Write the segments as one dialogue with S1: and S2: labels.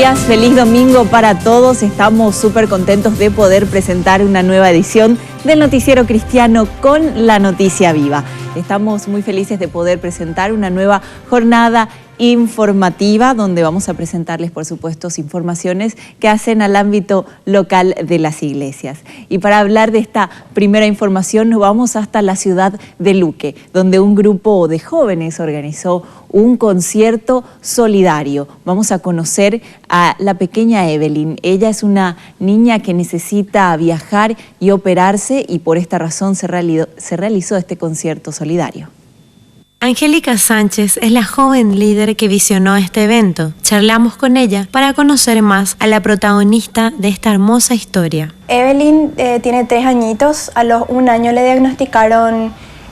S1: días, feliz domingo para todos. Estamos súper contentos de poder presentar una nueva edición del Noticiero Cristiano con la noticia viva. Estamos muy felices de poder presentar una nueva jornada informativa donde vamos a presentarles, por supuesto, informaciones que hacen al ámbito local de las iglesias. Y para hablar de esta primera información nos vamos hasta la ciudad de Luque, donde un grupo de jóvenes organizó un concierto solidario. Vamos a conocer a la pequeña Evelyn. Ella es una niña que necesita viajar y operarse y por esta razón se realizó este concierto solidario.
S2: Angélica Sánchez es la joven líder que visionó este evento. Charlamos con ella para conocer más a la protagonista de esta hermosa historia.
S3: Evelyn tiene 3 añitos. A los 1 año le diagnosticaron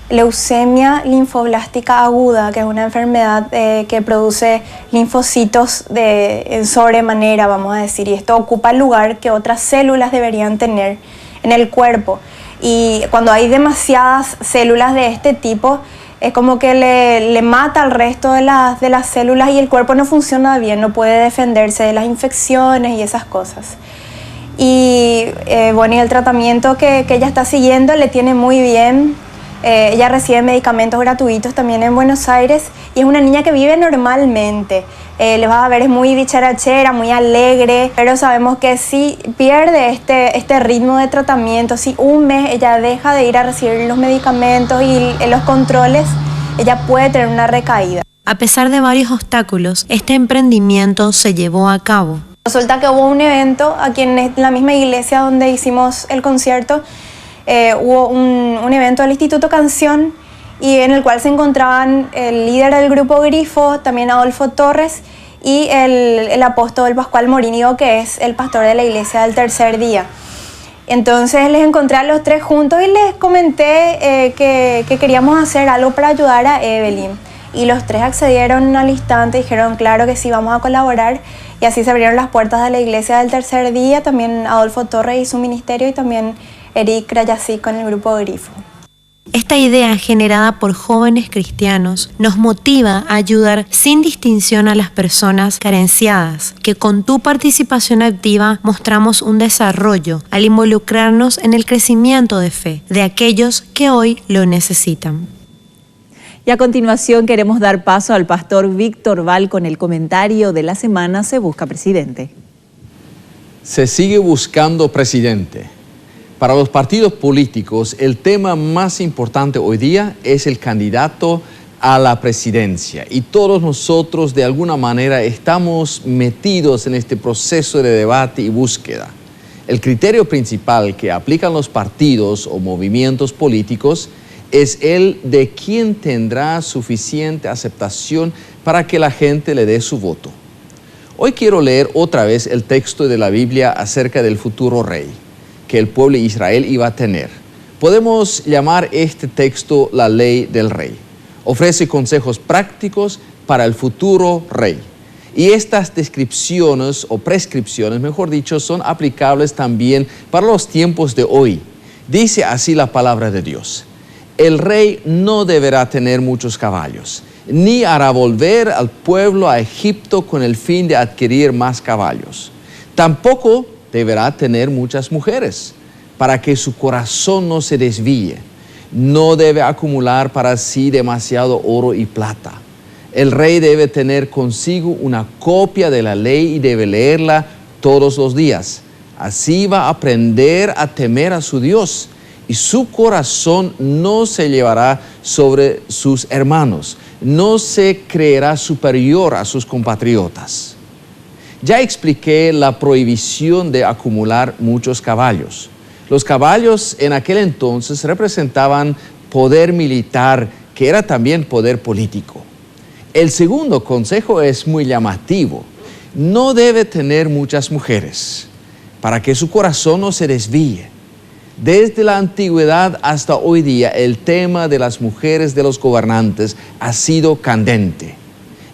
S3: leucemia linfoblástica aguda, que es una enfermedad que produce linfocitos en sobremanera, vamos a decir, y esto ocupa el lugar que otras células deberían tener en el cuerpo. Y cuando hay demasiadas células de este tipo, es como que le mata al resto de las células y el cuerpo no funciona bien, no puede defenderse de las infecciones y esas cosas. Y bueno, y el tratamiento que ella está siguiendo le tiene muy bien. Ella recibe medicamentos gratuitos también en Buenos Aires y es una niña que vive normalmente. Les vas a ver, es muy dicharachera, muy alegre, pero sabemos que si pierde este ritmo de tratamiento, si un mes ella deja de ir a recibir los medicamentos y los controles, ella puede tener una recaída.
S2: A pesar de varios obstáculos, este emprendimiento se llevó a cabo.
S3: Resulta que hubo un evento aquí en la misma iglesia donde hicimos el concierto. Hubo un evento del Instituto Canción y en el cual se encontraban el líder del grupo Grifo, también Adolfo Torres, y el apóstol Pascual Morínigo, que es el pastor de la iglesia del Tercer Día. Entonces les encontré a los 3 juntos y les comenté que queríamos hacer algo para ayudar a Evelyn. Y los 3 accedieron al instante, dijeron claro que sí, vamos a colaborar. Y así se abrieron las puertas de la iglesia del Tercer Día, también Adolfo Torres y su ministerio, y también Eric Krayasik con el grupo Grifo.
S2: Esta idea, generada por jóvenes cristianos, nos motiva a ayudar sin distinción a las personas carenciadas, que con tu participación activa mostramos un desarrollo al involucrarnos en el crecimiento de fe de aquellos que hoy lo necesitan.
S1: Y a continuación queremos dar paso al pastor Víctor Val con el comentario de la semana Se Busca Presidente.
S4: Se sigue buscando presidente. Para los partidos políticos, el tema más importante hoy día es el candidato a la presidencia. Y todos nosotros, de alguna manera, estamos metidos en este proceso de debate y búsqueda. El criterio principal que aplican los partidos o movimientos políticos es el de quién tendrá suficiente aceptación para que la gente le dé su voto. Hoy quiero leer otra vez el texto de la Biblia acerca del futuro rey que el pueblo de Israel iba a tener. Podemos llamar este texto la ley del rey. Ofrece consejos prácticos para el futuro rey. Y estas descripciones o prescripciones, mejor dicho, son aplicables también para los tiempos de hoy. Dice así la palabra de Dios: el rey no deberá tener muchos caballos, ni hará volver al pueblo a Egipto con el fin de adquirir más caballos. Tampoco deberá tener muchas mujeres, para que su corazón no se desvíe. No debe acumular para sí demasiado oro y plata. El rey debe tener consigo una copia de la ley y debe leerla todos los días. Así va a aprender a temer a su Dios, y su corazón no se llevará sobre sus hermanos, no se creerá superior a sus compatriotas. Ya expliqué la prohibición de acumular muchos caballos. Los caballos en aquel entonces representaban poder militar, que era también poder político. El segundo consejo es muy llamativo. No debe tener muchas mujeres, para que su corazón no se desvíe. Desde la antigüedad hasta hoy día, el tema de las mujeres de los gobernantes ha sido candente.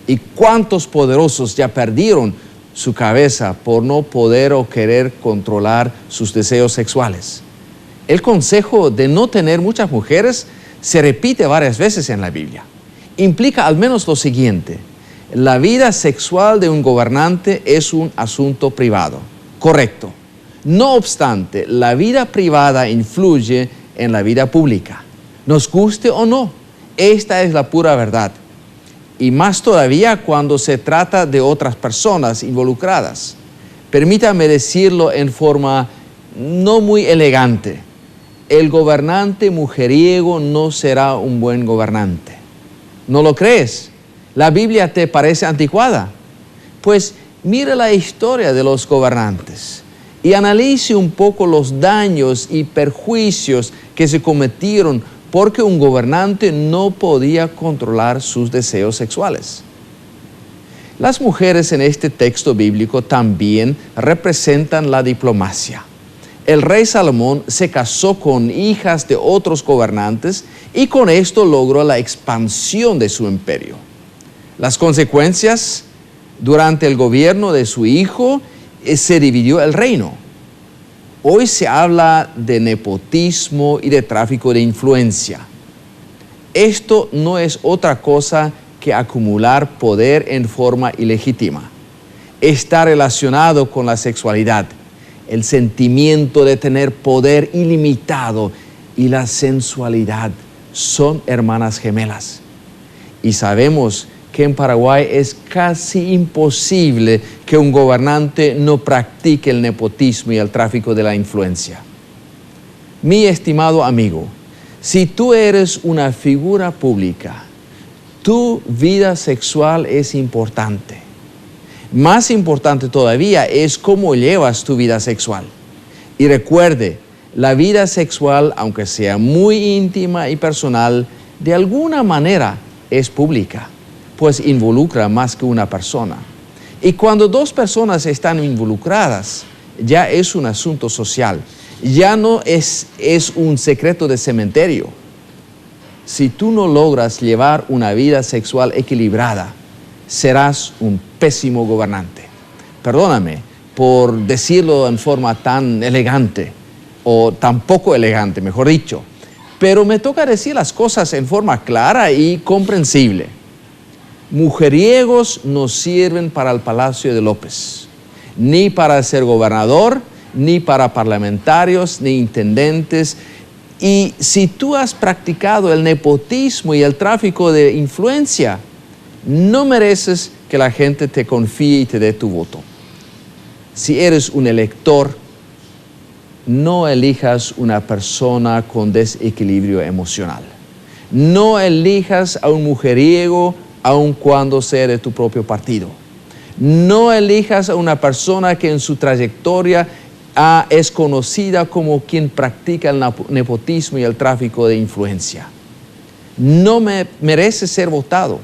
S4: ¿Y cuántos poderosos ya perdieron su cabeza por no poder o querer controlar sus deseos sexuales? El consejo de no tener muchas mujeres se repite varias veces en la Biblia. Implica al menos lo siguiente: La vida sexual de un gobernante es un asunto privado. Correcto. No obstante, la vida privada influye en la vida pública. Nos guste o no, esta es la pura verdad. Y más todavía cuando se trata de otras personas involucradas. Permítame decirlo en forma no muy elegante. El gobernante mujeriego no será un buen gobernante. ¿No lo crees? ¿La Biblia te parece anticuada? Pues mira la historia de los gobernantes y analice un poco los daños y perjuicios que se cometieron porque un gobernante no podía controlar sus deseos sexuales. Las mujeres en este texto bíblico también representan la diplomacia. El rey Salomón se casó con hijas de otros gobernantes y con esto logró la expansión de su imperio. Las consecuencias, durante el gobierno de su hijo, se dividió el reino. Hoy se habla de nepotismo y de tráfico de influencia. Esto no es otra cosa que acumular poder en forma ilegítima. Está relacionado con la sexualidad, el sentimiento de tener poder ilimitado y la sensualidad son hermanas gemelas. Y sabemos que en Paraguay es casi imposible que un gobernante no practique el nepotismo y el tráfico de la influencia. Mi estimado amigo, si tú eres una figura pública, tu vida sexual es importante. Más importante todavía es cómo llevas tu vida sexual. Y recuerde, la vida sexual, aunque sea muy íntima y personal, de alguna manera es pública, pues involucra más que una persona. Y cuando dos personas están involucradas, ya es un asunto social, ya no es un secreto de cementerio. Si tú no logras llevar una vida sexual equilibrada, serás un pésimo gobernante. Perdóname por decirlo en forma tan elegante, o tan poco elegante, mejor dicho, pero me toca decir las cosas en forma clara y comprensible. Mujeriegos no sirven para el Palacio de López, ni para ser gobernador, ni para parlamentarios, ni intendentes. Y si tú has practicado el nepotismo y el tráfico de influencia, no mereces que la gente te confíe y te dé tu voto. Si eres un elector, no elijas una persona con desequilibrio emocional. No elijas a un mujeriego aun cuando sea de tu propio partido. No elijas a una persona que en su trayectoria es conocida como quien practica el nepotismo y el tráfico de influencia. No merece ser votado.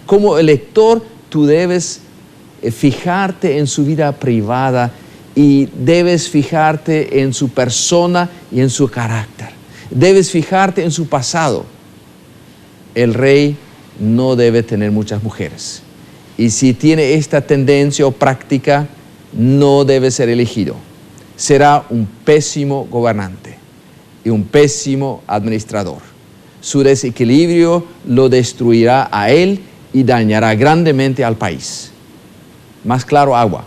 S4: Como elector, tú debes fijarte en su vida privada y debes fijarte en su persona y en su carácter. Debes fijarte en su pasado. El rey no debe tener muchas mujeres. Y si tiene esta tendencia o práctica, no debe ser elegido. Será un pésimo gobernante y un pésimo administrador. Su desequilibrio lo destruirá a él y dañará grandemente al país. Más claro, agua.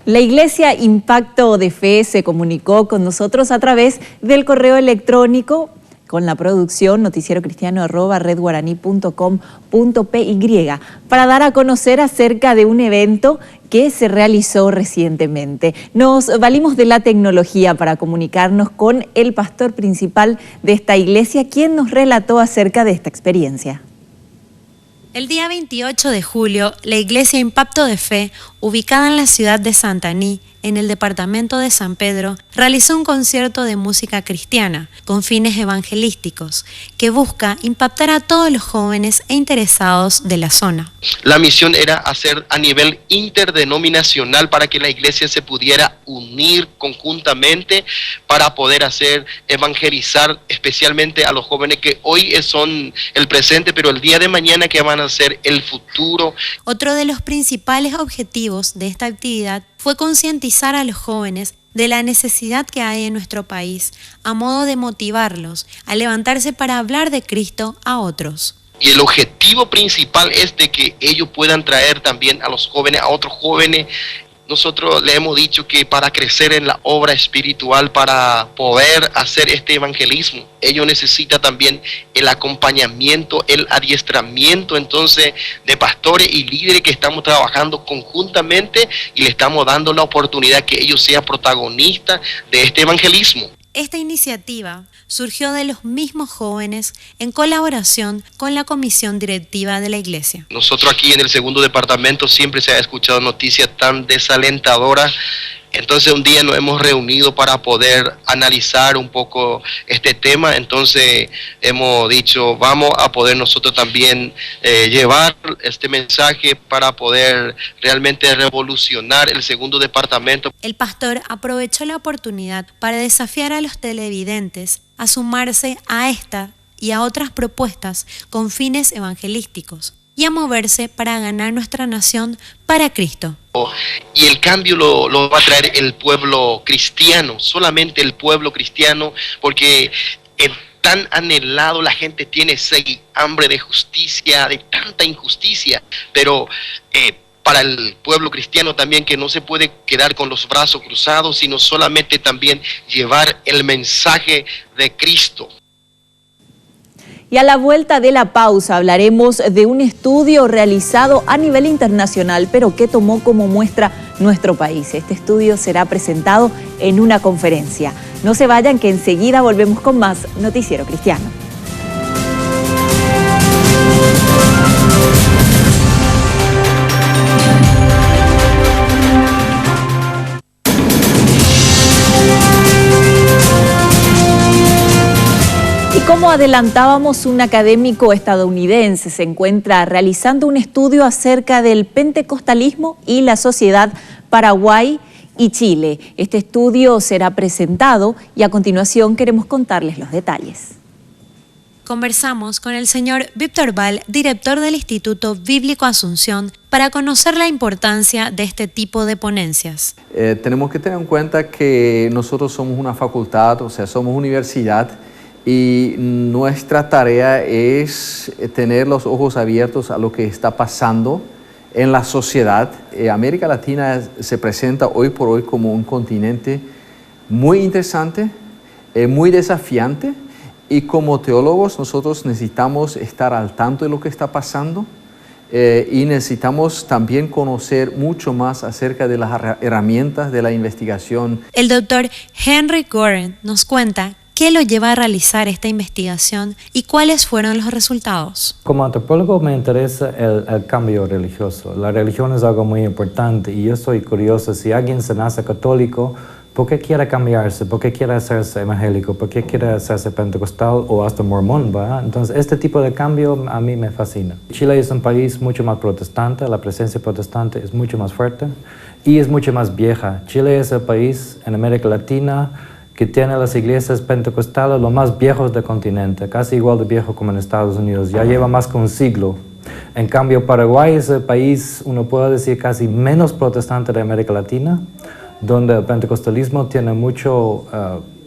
S1: La Iglesia Impacto de Fe se comunicó con nosotros a través del correo electrónico con la producción noticierocristiano@redguaraní.com.py para dar a conocer acerca de un evento que se realizó recientemente. Nos valimos de la tecnología para comunicarnos con el pastor principal de esta iglesia, quien nos relató acerca de esta experiencia.
S2: El día 28 de julio, la Iglesia Impacto de Fe, ubicada en la ciudad de Santaní, en el departamento de San Pedro, realizó un concierto de música cristiana con fines evangelísticos que busca impactar a todos los jóvenes e interesados de la zona.
S5: La misión era hacer a nivel interdenominacional para que la iglesia se pudiera unir conjuntamente para poder evangelizar especialmente a los jóvenes que hoy son el presente, pero el día de mañana que van a ser el futuro.
S2: Otro de los principales objetivos de esta actividad fue concientizar a los jóvenes de la necesidad que hay en nuestro país, a modo de motivarlos a levantarse para hablar de Cristo a otros.
S5: Y el objetivo principal es de que ellos puedan traer también a los jóvenes, a otros jóvenes. Nosotros le hemos dicho que para crecer en la obra espiritual, para poder hacer este evangelismo, ellos necesitan también el acompañamiento, el adiestramiento entonces de pastores y líderes que estamos trabajando conjuntamente y le estad dando la oportunidad que ellos sean protagonistas de este evangelismo.
S2: Esta iniciativa surgió de los mismos jóvenes en colaboración con la comisión directiva de la iglesia.
S5: Nosotros aquí en el segundo departamento siempre se ha escuchado noticias tan desalentadoras. Entonces un día nos hemos reunido para poder analizar un poco este tema. Entonces hemos dicho, vamos a poder nosotros también llevar este mensaje para poder realmente revolucionar el segundo departamento.
S2: El pastor aprovechó la oportunidad para desafiar a los televidentes a sumarse a esta y a otras propuestas con fines evangelísticos y a moverse para ganar nuestra nación para Cristo.
S5: Y el cambio lo va a traer el pueblo cristiano, solamente el pueblo cristiano, porque tan anhelado la gente tiene sed, hambre de justicia, de tanta injusticia, pero para el pueblo cristiano también, que no se puede quedar con los brazos cruzados, sino solamente también llevar el mensaje de Cristo.
S1: Y a la vuelta de la pausa hablaremos de un estudio realizado a nivel internacional, pero que tomó como muestra nuestro país. Este estudio será presentado en una conferencia. No se vayan, que enseguida volvemos con más Noticiero Cristiano. Como adelantábamos, un académico estadounidense se encuentra realizando un estudio acerca del pentecostalismo y la sociedad Paraguay y Chile. Este estudio será presentado y a continuación queremos contarles los detalles.
S2: Conversamos con el señor Víctor Val, director del Instituto Bíblico Asunción, para conocer la importancia de este tipo de ponencias.
S4: Tenemos que tener en cuenta que nosotros somos una facultad, o sea, somos universidad, y nuestra tarea es tener los ojos abiertos a lo que está pasando en la sociedad. América Latina se presenta hoy por hoy como un continente muy interesante, muy desafiante, y como teólogos nosotros necesitamos estar al tanto de lo que está pasando y necesitamos también conocer mucho más acerca de las herramientas de la investigación.
S2: El doctor Henry Goren nos cuenta ¿qué lo lleva a realizar esta investigación y cuáles fueron los resultados?
S6: Como antropólogo me interesa el cambio religioso. La religión es algo muy importante y yo soy curioso si alguien se nace católico, ¿por qué quiere cambiarse? ¿Por qué quiere hacerse evangélico? ¿Por qué quiere hacerse pentecostal o hasta mormón? ¿verdad? Entonces este tipo de cambio a mí me fascina. Chile es un país mucho más protestante, la presencia protestante es mucho más fuerte y es mucho más vieja. Chile es el país en América Latina que tiene las iglesias pentecostales los más viejos del continente, casi igual de viejo como en Estados Unidos, ya lleva más que un siglo. En cambio, Paraguay es el país, uno puede decir, casi menos protestante de América Latina, donde el pentecostalismo tiene mucho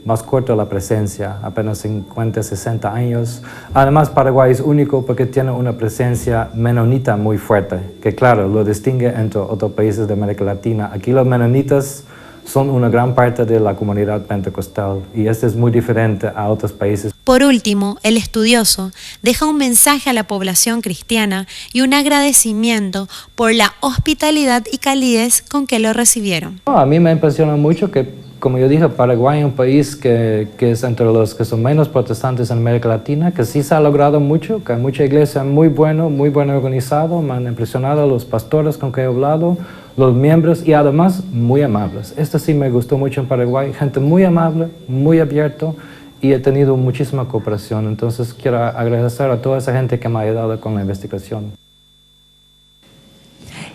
S6: más corta la presencia, apenas 50, 60 años. Además, Paraguay es único porque tiene una presencia menonita muy fuerte, que claro, lo distingue entre otros países de América Latina. Aquí los menonitas son una gran parte de la comunidad pentecostal y esto es muy diferente a otros países.
S2: Por último, el estudioso deja un mensaje a la población cristiana y un agradecimiento por la hospitalidad y calidez con que lo recibieron.
S6: A mí me impresiona mucho que, como yo dije, Paraguay es un país que es entre los que son menos protestantes en América Latina, que sí se ha logrado mucho, que hay mucha iglesia muy buena organizado, me han impresionado los pastores con que he hablado, los miembros y además muy amables. Esto sí me gustó mucho en Paraguay, gente muy amable, muy abierto y he tenido muchísima cooperación. Entonces quiero agradecer a toda esa gente que me ha ayudado con la investigación.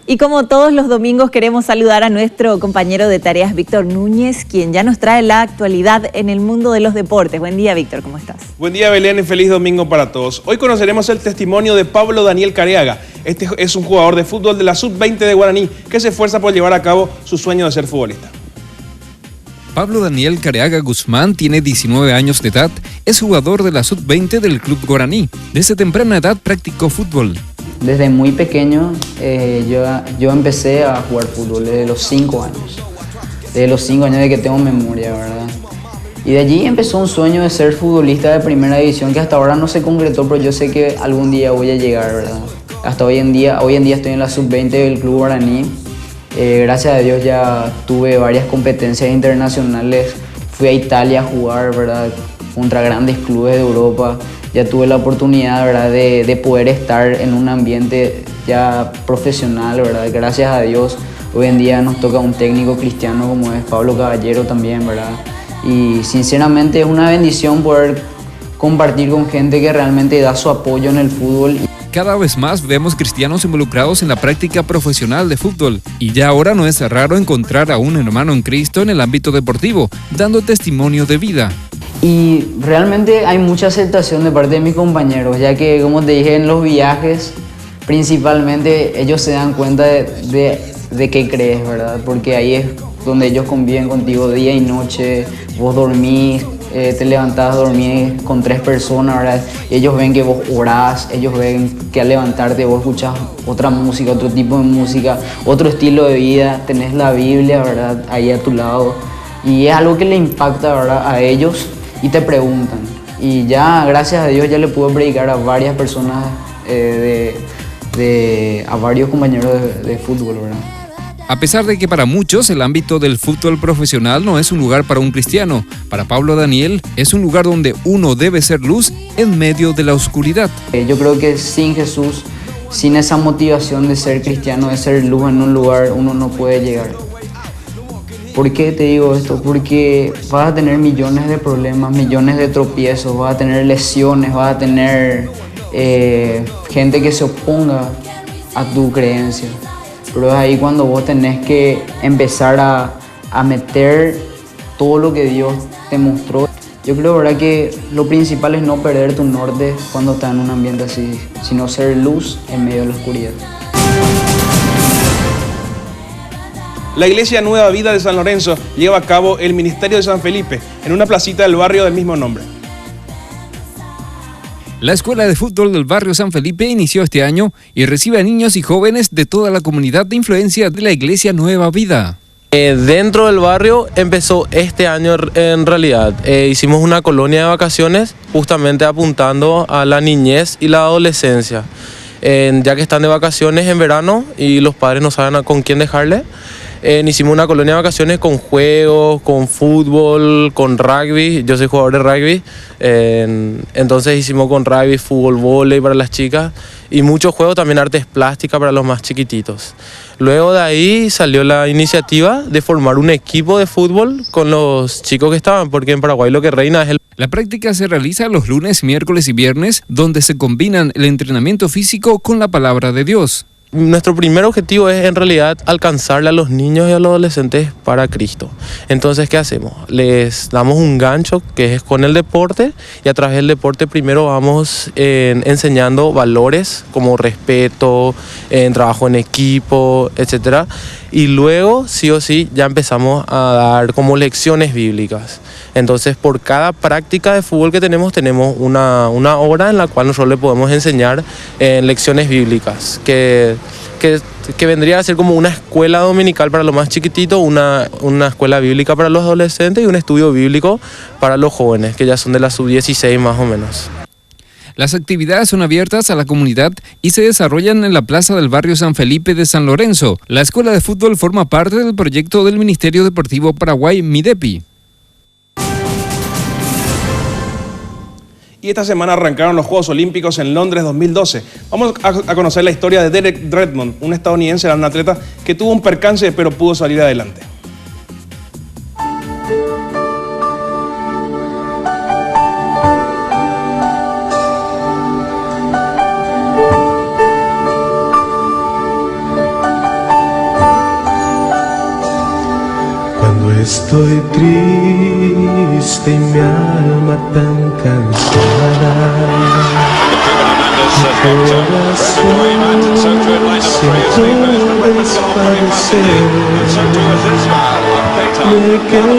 S1: Y como todos los domingos queremos saludar a nuestro compañero de tareas, Víctor Núñez, quien ya nos trae la actualidad en el mundo de los deportes. Buen día, Víctor, ¿cómo estás?
S7: Buen día, Belén, y feliz domingo para todos. Hoy conoceremos el testimonio de Pablo Daniel Careaga. Este es un jugador de fútbol de la Sub-20 de Guaraní que se esfuerza por llevar a cabo su sueño de ser futbolista.
S8: Pablo Daniel Careaga Guzmán tiene 19 años de edad, es jugador de la Sub-20 del Club Guaraní. Desde temprana edad practicó fútbol.
S9: Desde muy pequeño yo empecé a jugar fútbol desde los 5 años. Desde los 5 años de que tengo memoria, ¿verdad? Y de allí empezó un sueño de ser futbolista de primera división que hasta ahora no se concretó, pero yo sé que algún día voy a llegar, ¿verdad? Hasta hoy en día estoy en la Sub-20 del Club Guaraní. Gracias a Dios ya tuve varias competencias internacionales. Fui a Italia a jugar, ¿verdad? Contra grandes clubes de Europa. Ya tuve la oportunidad, ¿verdad? de poder estar en un ambiente ya profesional, ¿verdad? Gracias a Dios hoy en día nos toca un técnico cristiano como es Pablo Caballero también, ¿verdad? Y sinceramente es una bendición poder compartir con gente que realmente da su apoyo en el fútbol.
S8: Cada vez más vemos cristianos involucrados en la práctica profesional de fútbol y ya ahora no es raro encontrar a un hermano en Cristo en el ámbito deportivo, dando testimonio de vida.
S9: Y realmente hay mucha aceptación de parte de mis compañeros, ya que, como te dije, en los viajes principalmente ellos se dan cuenta de qué crees, ¿verdad? Porque ahí es donde ellos conviven contigo día y noche, vos dormís, te levantás, dormís con 3 personas, ¿verdad? Y ellos ven que vos orás, ellos ven que al levantarte vos escuchás otra música, otro tipo de música, otro estilo de vida, tenés la Biblia, ¿verdad? Ahí a tu lado. Y es algo que le impacta, ¿verdad? A ellos y te preguntan. Y ya, gracias a Dios, ya le puedo predicar a varias personas, a varios compañeros de fútbol, ¿verdad?
S8: A pesar de que para muchos el ámbito del fútbol profesional no es un lugar para un cristiano, para Pablo Daniel es un lugar donde uno debe ser luz en medio de la oscuridad.
S9: Yo creo que sin Jesús, sin esa motivación de ser cristiano, de ser luz en un lugar, uno no puede llegar. ¿Por qué te digo esto? Porque vas a tener millones de problemas, millones de tropiezos, vas a tener lesiones, vas a tener gente que se oponga a tu creencia. Pero es ahí cuando vos tenés que empezar a meter todo lo que Dios te mostró. Yo creo, ¿verdad?, que lo principal es no perder tu norte cuando estás en un ambiente así, sino ser luz en medio de la oscuridad.
S7: La Iglesia Nueva Vida de San Lorenzo lleva a cabo el Ministerio de San Felipe en una placita del barrio del mismo nombre.
S8: La Escuela de Fútbol del barrio San Felipe inició este año y recibe a niños y jóvenes de toda la comunidad de influencia de la Iglesia Nueva Vida.
S10: Dentro del barrio empezó este año en realidad. Hicimos una colonia de vacaciones justamente apuntando a la niñez y la adolescencia. Ya que están de vacaciones en verano y los padres no saben con quién dejarle, hicimos una colonia de vacaciones con juegos, con fútbol, con rugby. Yo soy jugador de rugby, entonces hicimos con rugby, fútbol, vóley para las chicas y muchos juegos, también artes plásticas para los más chiquititos. Luego de ahí salió la iniciativa de formar un equipo de fútbol con los chicos que estaban, porque en Paraguay lo que reina es el...
S8: La práctica se realiza los lunes, miércoles y viernes, donde se combinan el entrenamiento físico con la palabra de Dios.
S10: Nuestro primer objetivo es en realidad alcanzarle a los niños y a los adolescentes para Cristo. Entonces, ¿qué hacemos? Les damos un gancho que es con el deporte y a través del deporte primero vamos enseñando valores como respeto, trabajo en equipo, etc. Y luego, sí o sí, ya empezamos a dar como lecciones bíblicas. Entonces, por cada práctica de fútbol que tenemos una hora en la cual nosotros le podemos enseñar lecciones bíblicas, que vendría a ser como una escuela dominical para los más chiquititos, una escuela bíblica para los adolescentes y un estudio bíblico para los jóvenes, que ya son de la sub-16 más o menos.
S8: Las actividades son abiertas a la comunidad y se desarrollan en la plaza del barrio San Felipe de San Lorenzo. La escuela de fútbol forma parte del proyecto del Ministerio Deportivo Paraguay, MIDEPI.
S7: Y esta semana arrancaron los Juegos Olímpicos en Londres 2012. Vamos a conocer la historia de Derek Redmond, un estadounidense, un atleta que tuvo un percance pero pudo salir adelante.
S11: Cuando estoy triste y mi alma tan cansada, mi corazón siento desfallecer, me quedo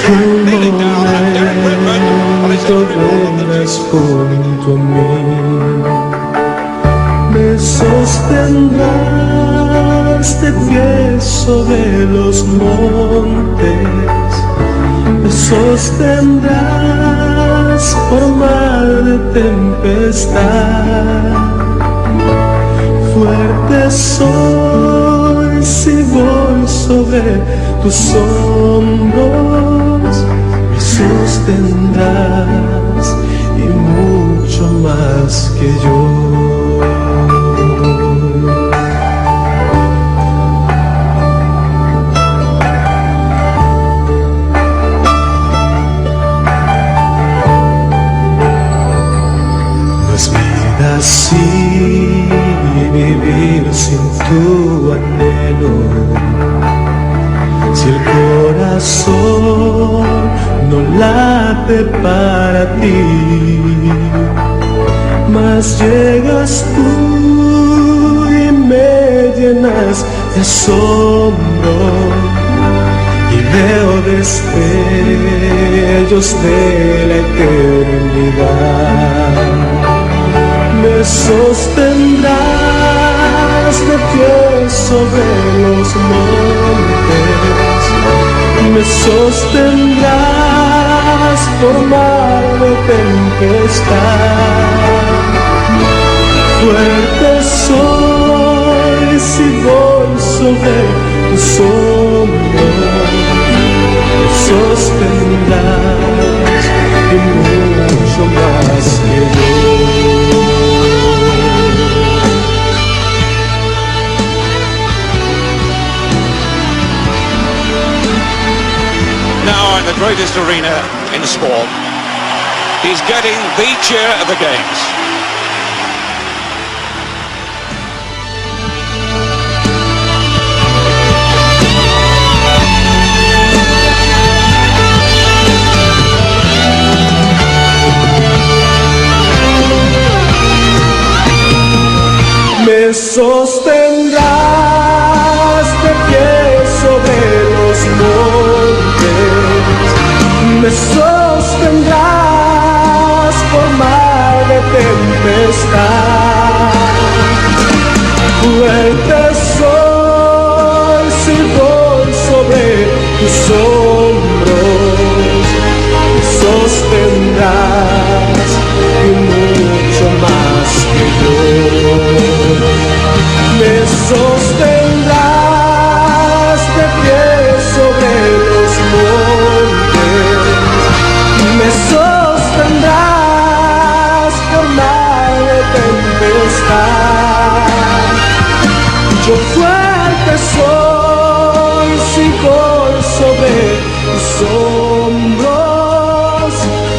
S11: silencio, un momento vengas junto a mí. Me sostendrás de pie sobre los montes, me sostendrás por mar de tempestad. Fuerte soy si voy sobre tus hombros, me sostendrás y mucho más que yo. Así vivir sin tu anhelo, si el corazón no late para ti, mas llegas tú y me llenas de asombro y veo destellos de la eternidad. Me sostendrás de pie sobre los montes, me sostendrás por mar de tempestad. Fuerte soy si voy sobre tus hombros, me sostendrás y mucho más que yo.
S12: Now in the greatest arena in sport, he's getting the cheer of the games.
S11: Me sostendrás de pie sobre los montes, me sostendrás por mar de tempestad. Fuerte soy si voy sobre tus hombros, me sostendrás y mucho más que yo. Me sostendrás de pie sobre los montes, me sostendrás por mar de tempestad. Yo fuerte soy si voy sobre tus hombros,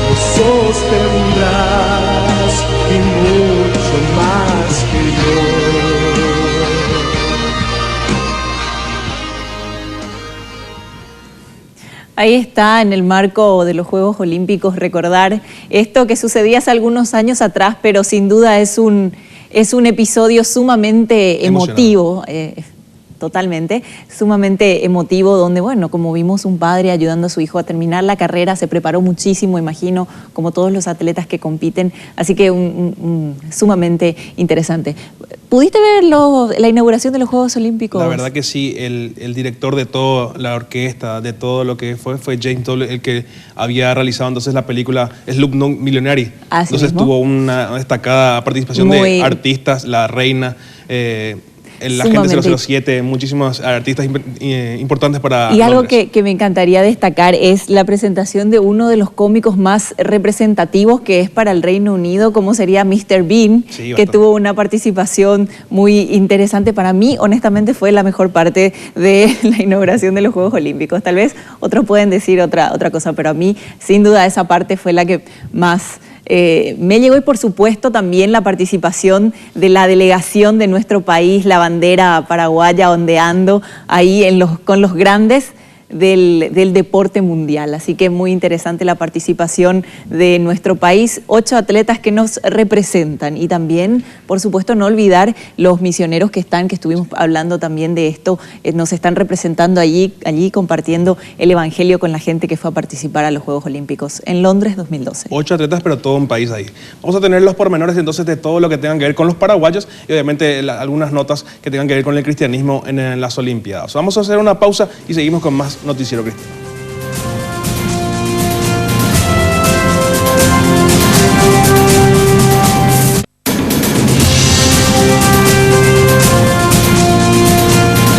S11: me sostendrás y mucho más que yo.
S1: Ahí está, en el marco de los Juegos Olímpicos, recordar esto que sucedía hace algunos años atrás, pero sin duda es un episodio sumamente emotivo, totalmente, sumamente emotivo, donde, bueno, como vimos, un padre ayudando a su hijo a terminar la carrera, se preparó muchísimo, imagino, como todos los atletas que compiten, así que sumamente interesante. ¿Pudiste ver la inauguración de los Juegos Olímpicos?
S7: La verdad que sí, el director de toda la orquesta, de todo lo que fue James Toll, el que había realizado entonces la película Slumdog Millionaire. Entonces tuvo una destacada participación de artistas, La Reina, la gente 007, muchísimos artistas importantes para
S1: Y algo
S7: Londres.
S1: que me encantaría destacar es la presentación de uno de los cómicos más representativos que es para el Reino Unido, como sería Mr. Bean,
S7: Sí,
S1: que tuvo una participación muy interesante. Para mí, honestamente, fue la mejor parte de la inauguración de los Juegos Olímpicos. Tal vez otros pueden decir otra cosa, pero a mí, sin duda, esa parte fue la que más me llegó, y por supuesto también la participación de la delegación de nuestro país, la bandera paraguaya ondeando ahí con los grandes del deporte mundial. Así que muy interesante la participación de nuestro país, 8 atletas que nos representan y también, por supuesto, no olvidar los misioneros que estuvimos hablando también de esto, nos están representando allí compartiendo el evangelio con la gente que fue a participar a los Juegos Olímpicos en Londres 2012.
S7: 8 atletas, pero todo un país ahí. Vamos a tener los pormenores entonces de todo lo que tengan que ver con los paraguayos y obviamente algunas notas que tengan que ver con el cristianismo en las Olimpiadas. Vamos a hacer una pausa y seguimos con más Noticiero Cristiano.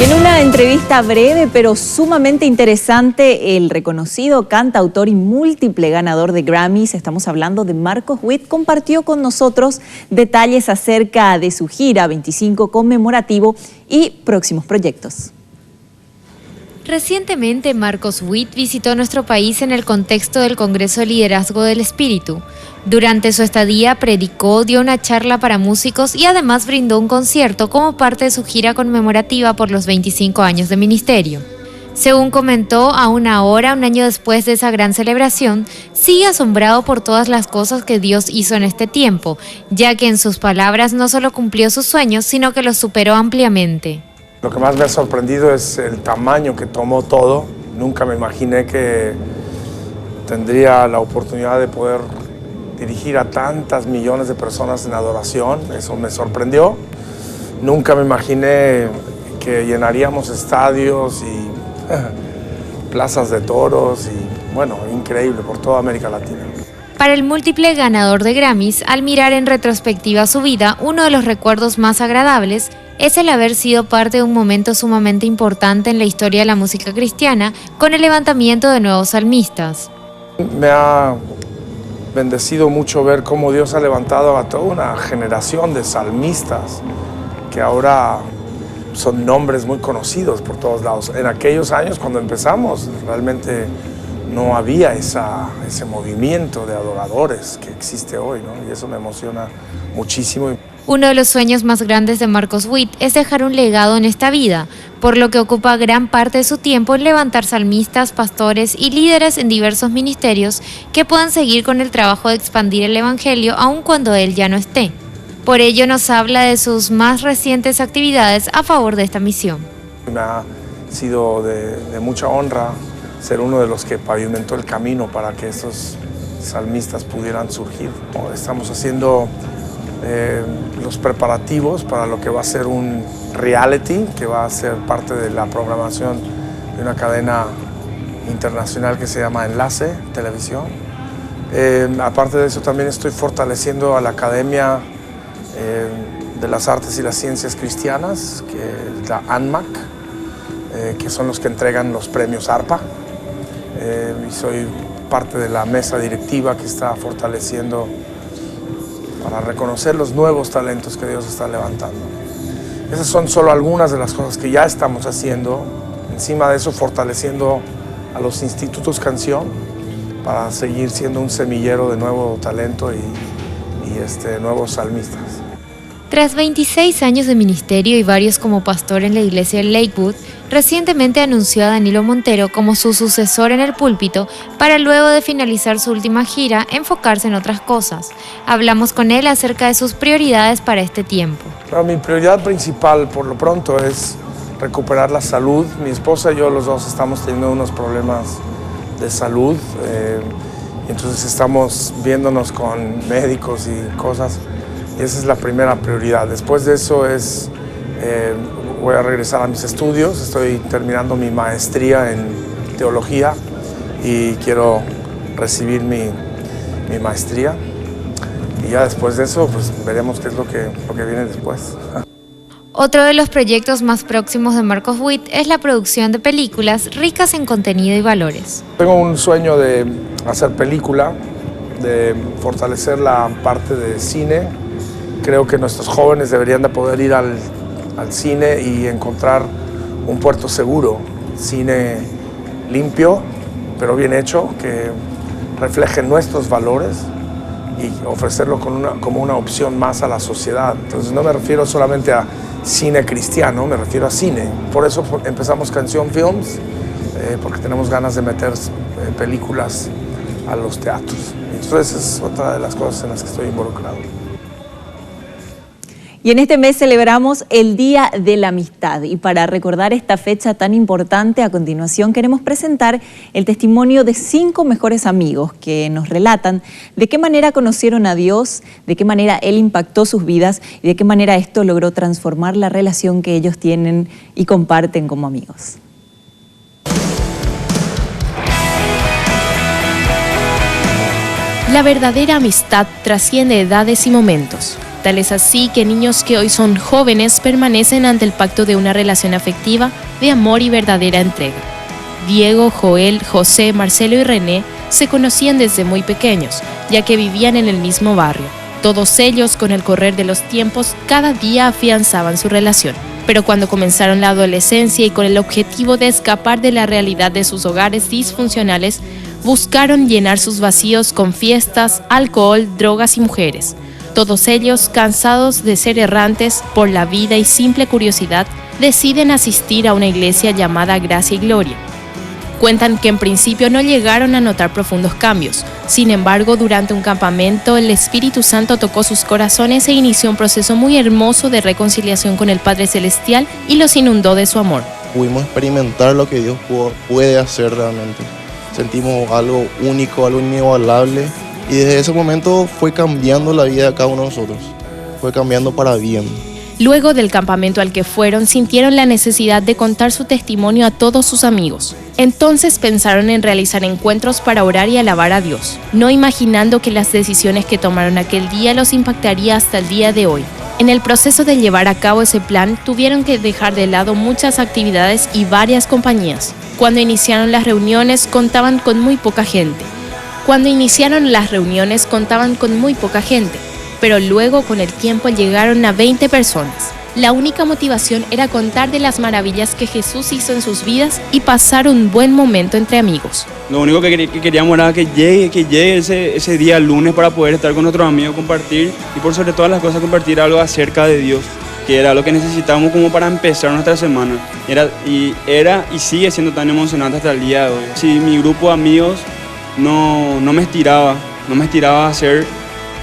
S1: En una entrevista breve pero sumamente interesante, el reconocido cantautor y múltiple ganador de Grammys, estamos hablando de Marcos Witt, compartió con nosotros detalles acerca de su gira 25 conmemorativo y próximos proyectos.
S13: Recientemente, Marcos Witt visitó nuestro país en el contexto del Congreso de Liderazgo del Espíritu. Durante su estadía predicó, dio una charla para músicos y además brindó un concierto como parte de su gira conmemorativa por los 25 años de ministerio. Según comentó, aún ahora, un año después de esa gran celebración, sigue asombrado por todas las cosas que Dios hizo en este tiempo, ya que en sus palabras no solo cumplió sus sueños, sino que los superó ampliamente.
S14: Lo que más me ha sorprendido es el tamaño que tomó todo. Nunca me imaginé que tendría la oportunidad de poder dirigir a tantas millones de personas en adoración. Eso me sorprendió. Nunca me imaginé que llenaríamos estadios y plazas de toros y, bueno, increíble por toda América Latina.
S13: Para el múltiple ganador de Grammys, al mirar en retrospectiva su vida, uno de los recuerdos más agradables es el haber sido parte de un momento sumamente importante en la historia de la música cristiana con el levantamiento de nuevos salmistas.
S14: Me ha bendecido mucho ver cómo Dios ha levantado a toda una generación de salmistas que ahora son nombres muy conocidos por todos lados. En aquellos años cuando empezamos realmente no había ese movimiento de adoradores que existe hoy, ¿no? Y eso me emociona muchísimo.
S13: Uno de los sueños más grandes de Marcos Witt es dejar un legado en esta vida, por lo que ocupa gran parte de su tiempo en levantar salmistas, pastores y líderes en diversos ministerios que puedan seguir con el trabajo de expandir el evangelio aun cuando él ya no esté. Por ello nos habla de sus más recientes actividades a favor de esta misión.
S14: Me ha sido de mucha honra ser uno de los que pavimentó el camino para que estos salmistas pudieran surgir. Estamos haciendo los preparativos para lo que va a ser un reality, que va a ser parte de la programación de una cadena internacional que se llama Enlace Televisión. Aparte de eso, también estoy fortaleciendo a la Academia de las Artes y las Ciencias Cristianas, que es la ANMAC, que son los que entregan los premios ARPA. Y soy parte de la mesa directiva que está fortaleciendo para reconocer los nuevos talentos que Dios está levantando. Esas son solo algunas de las cosas que ya estamos haciendo. Encima de eso, fortaleciendo a los institutos Canción para seguir siendo un semillero de nuevo talento y nuevos salmistas.
S13: Tras 26 años de ministerio y varios como pastor en la iglesia de Lakewood, recientemente anunció a Danilo Montero como su sucesor en el púlpito para luego de finalizar su última gira enfocarse en otras cosas. Hablamos con él acerca de sus prioridades para este tiempo.
S14: Claro, mi prioridad principal por lo pronto es recuperar la salud. Mi esposa y yo los dos estamos teniendo unos problemas de salud, entonces estamos viéndonos con médicos y cosas. Y esa es la primera prioridad. Después de eso voy a regresar a mis estudios. Estoy terminando mi maestría en teología y quiero recibir mi maestría. Y ya después de eso, pues veremos qué es lo que viene después.
S13: Otro de los proyectos más próximos de Marcos Witt es la producción de películas ricas en contenido y valores.
S14: Tengo un sueño de hacer película, de fortalecer la parte de cine. Creo que nuestros jóvenes deberían de poder ir al cine y encontrar un puerto seguro, cine limpio, pero bien hecho, que refleje nuestros valores y ofrecerlo como una opción más a la sociedad. Entonces no me refiero solamente a cine cristiano, me refiero a cine. Por eso empezamos Canción Films, porque tenemos ganas de meter películas a los teatros. Entonces es otra de las cosas en las que estoy involucrado.
S1: Y en este mes celebramos el Día de la Amistad y para recordar esta fecha tan importante, a continuación queremos presentar el testimonio de 5 mejores amigos que nos relatan de qué manera conocieron a Dios, de qué manera Él impactó sus vidas y de qué manera esto logró transformar la relación que ellos tienen y comparten como amigos.
S15: La verdadera amistad trasciende edades y momentos. Tal es así que niños que hoy son jóvenes permanecen ante el pacto de una relación afectiva, de amor y verdadera entrega. Diego, Joel, José, Marcelo y René se conocían desde muy pequeños, ya que vivían en el mismo barrio. Todos ellos, con el correr de los tiempos, cada día afianzaban su relación. Pero cuando comenzaron la adolescencia y con el objetivo de escapar de la realidad de sus hogares disfuncionales, buscaron llenar sus vacíos con fiestas, alcohol, drogas y mujeres. Todos ellos, cansados de ser errantes por la vida y simple curiosidad, deciden asistir a una iglesia llamada Gracia y Gloria. Cuentan que en principio no llegaron a notar profundos cambios. Sin embargo, durante un campamento, el Espíritu Santo tocó sus corazones e inició un proceso muy hermoso de reconciliación con el Padre Celestial y los inundó de su amor.
S16: Pudimos experimentar lo que Dios puede hacer realmente. Sentimos algo único, algo inigualable. Y desde ese momento fue cambiando la vida de cada uno de nosotros. Fue cambiando para bien.
S15: Luego del campamento al que fueron, sintieron la necesidad de contar su testimonio a todos sus amigos. Entonces pensaron en realizar encuentros para orar y alabar a Dios, no imaginando que las decisiones que tomaron aquel día los impactaría hasta el día de hoy. En el proceso de llevar a cabo ese plan, tuvieron que dejar de lado muchas actividades y varias compañías. Cuando iniciaron las reuniones, contaban con muy poca gente. Pero luego con el tiempo llegaron a 20 personas. La única motivación era contar de las maravillas que Jesús hizo en sus vidas y pasar un buen momento entre amigos.
S17: Lo único que queríamos era que llegue ese día lunes para poder estar con nuestros amigos, compartir y por sobre todas las cosas compartir algo acerca de Dios, que era lo que necesitábamos como para empezar nuestra semana. Era y sigue siendo tan emocionante hasta el día de hoy. Si mi grupo de amigos no me estiraba a hacer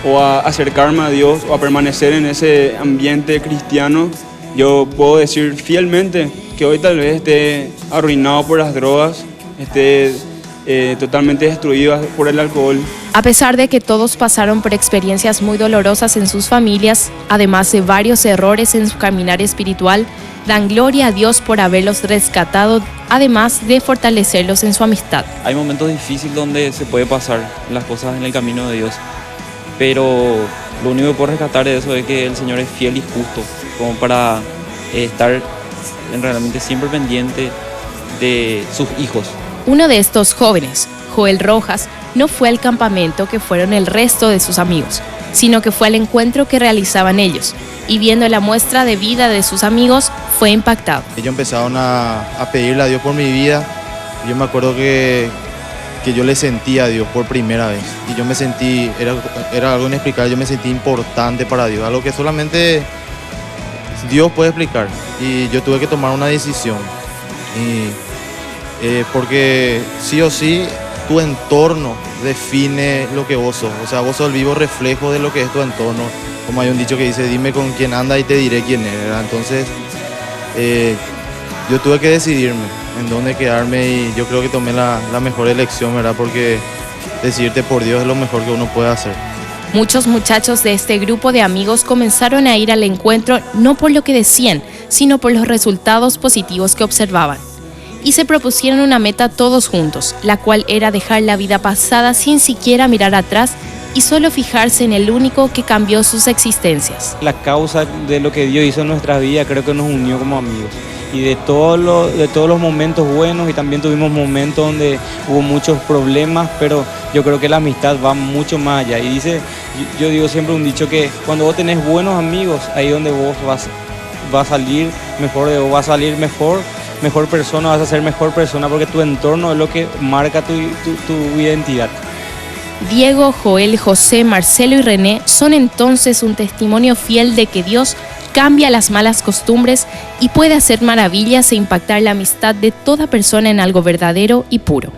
S17: o a acercarme a Dios o a permanecer en ese ambiente cristiano, yo puedo decir fielmente que hoy tal vez esté arruinado por las drogas, esté totalmente destruido por el alcohol.
S15: A pesar de que todos pasaron por experiencias muy dolorosas en sus familias, además de varios errores en su caminar espiritual, dan gloria a Dios por haberlos rescatado, además de fortalecerlos en su amistad.
S18: Hay momentos difíciles donde se puede pasar las cosas en el camino de Dios, pero lo único que puedo rescatar de eso es que el Señor es fiel y justo, como para estar realmente siempre pendiente de sus hijos.
S15: Uno de estos jóvenes, Joel Rojas, no fue al campamento que fueron el resto de sus amigos, sino que fue al encuentro que realizaban ellos, y viendo la muestra de vida de sus amigos, fue impactado.
S16: Ellos empezaron a pedirle a Dios por mi vida. Yo me acuerdo que yo le sentí a Dios por primera vez, y yo me sentí, era algo inexplicable, yo me sentí importante para Dios, algo que solamente Dios puede explicar, y yo tuve que tomar una decisión, porque sí o sí tu entorno define lo que vos sos, o sea, vos sos el vivo reflejo de lo que es tu entorno, como hay un dicho que dice, dime con quién anda y te diré quién es, ¿verdad? Entonces yo tuve que decidirme en dónde quedarme, y yo creo que tomé la mejor elección, ¿verdad? Porque decidirte por Dios es lo mejor que uno puede hacer.
S15: Muchos muchachos de este grupo de amigos comenzaron a ir al encuentro no por lo que decían, sino por los resultados positivos que observaban. Y se propusieron una meta todos juntos, la cual era dejar la vida pasada sin siquiera mirar atrás y solo fijarse en el único que cambió sus existencias.
S18: La causa de lo que Dios hizo en nuestras vidas creo que nos unió como amigos. Y de todos los momentos buenos, y también tuvimos momentos donde hubo muchos problemas, pero yo creo que la amistad va mucho más allá. Y yo digo siempre un dicho que cuando vos tenés buenos amigos, ahí donde vos vas a salir mejor, vas a salir mejor persona, vas a ser mejor persona, porque tu entorno es lo que marca tu identidad.
S15: Diego, Joel, José, Marcelo y René son entonces un testimonio fiel de que Dios cambia las malas costumbres y puede hacer maravillas e impactar la amistad de toda persona en algo verdadero y puro.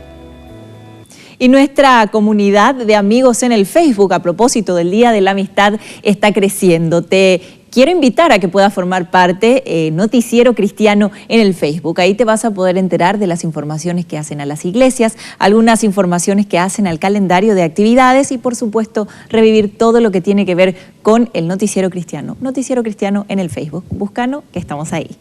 S1: Y nuestra comunidad de amigos en el Facebook, a propósito del Día de la Amistad, está creciendo. Te quiero invitar a que puedas formar parte Noticiero Cristiano en el Facebook. Ahí te vas a poder enterar de las informaciones que hacen a las iglesias, algunas informaciones que hacen al calendario de actividades y, por supuesto, revivir todo lo que tiene que ver con el Noticiero Cristiano. Noticiero Cristiano en el Facebook. Búscanos, que estamos ahí.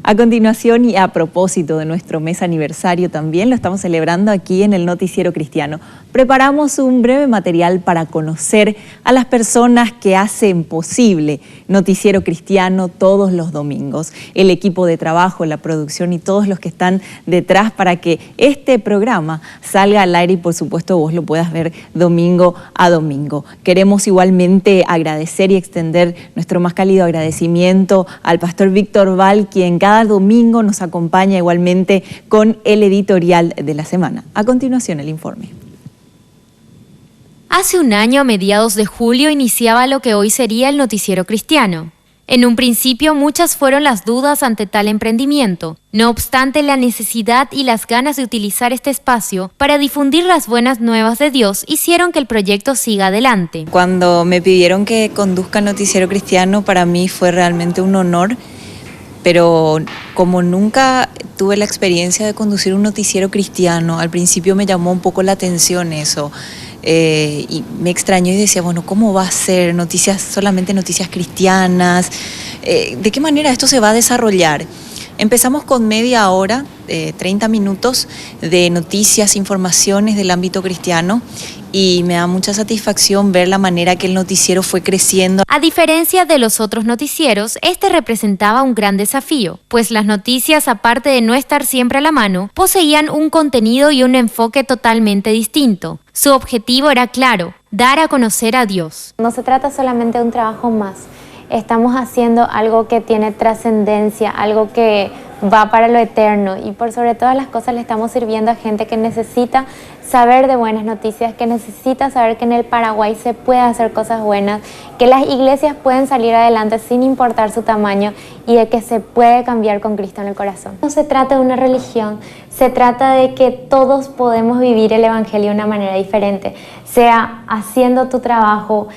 S1: A continuación, y a propósito de nuestro mes aniversario también, lo estamos celebrando aquí en el Noticiero Cristiano. Preparamos un breve material para conocer a las personas que hacen posible Noticiero Cristiano todos los domingos. El equipo de trabajo, la producción y todos los que están detrás para que este programa salga al aire y, por supuesto, vos lo puedas ver domingo a domingo. Queremos igualmente agradecer y extender nuestro más cálido agradecimiento al pastor Víctor Val, quien cada domingo nos acompaña igualmente con el editorial de la semana. A continuación, el informe.
S13: Hace un año, a mediados de julio, iniciaba lo que hoy sería el Noticiero Cristiano. En un principio, muchas fueron las dudas ante tal emprendimiento. No obstante, la necesidad y las ganas de utilizar este espacio para difundir las buenas nuevas de Dios hicieron que el proyecto siga adelante.
S19: Cuando me pidieron que conduzca el Noticiero Cristiano, para mí fue realmente un honor. Pero como nunca tuve la experiencia de conducir un noticiero cristiano, al principio me llamó un poco la atención eso. Y me extrañó y decía, bueno, ¿cómo va a ser? Solamente noticias cristianas. ¿De qué manera esto se va a desarrollar? Empezamos con media hora, 30 minutos de noticias, informaciones del ámbito cristiano, y me da mucha satisfacción ver la manera que el noticiero fue creciendo.
S13: A diferencia de los otros noticieros, este representaba un gran desafío, pues las noticias, aparte de no estar siempre a la mano, poseían un contenido y un enfoque totalmente distinto. Su objetivo era claro: dar a conocer a Dios.
S20: No se trata solamente de un trabajo más. Estamos haciendo algo que tiene trascendencia, algo que va para lo eterno, y por sobre todas las cosas le estamos sirviendo a gente que necesita saber de buenas noticias, que necesita saber que en el Paraguay se puede hacer cosas buenas, que las iglesias pueden salir adelante sin importar su tamaño y de que se puede cambiar con Cristo en el corazón. No se trata de una religión, se trata de que todos podemos vivir el Evangelio de una manera diferente, sea haciendo tu trabajo,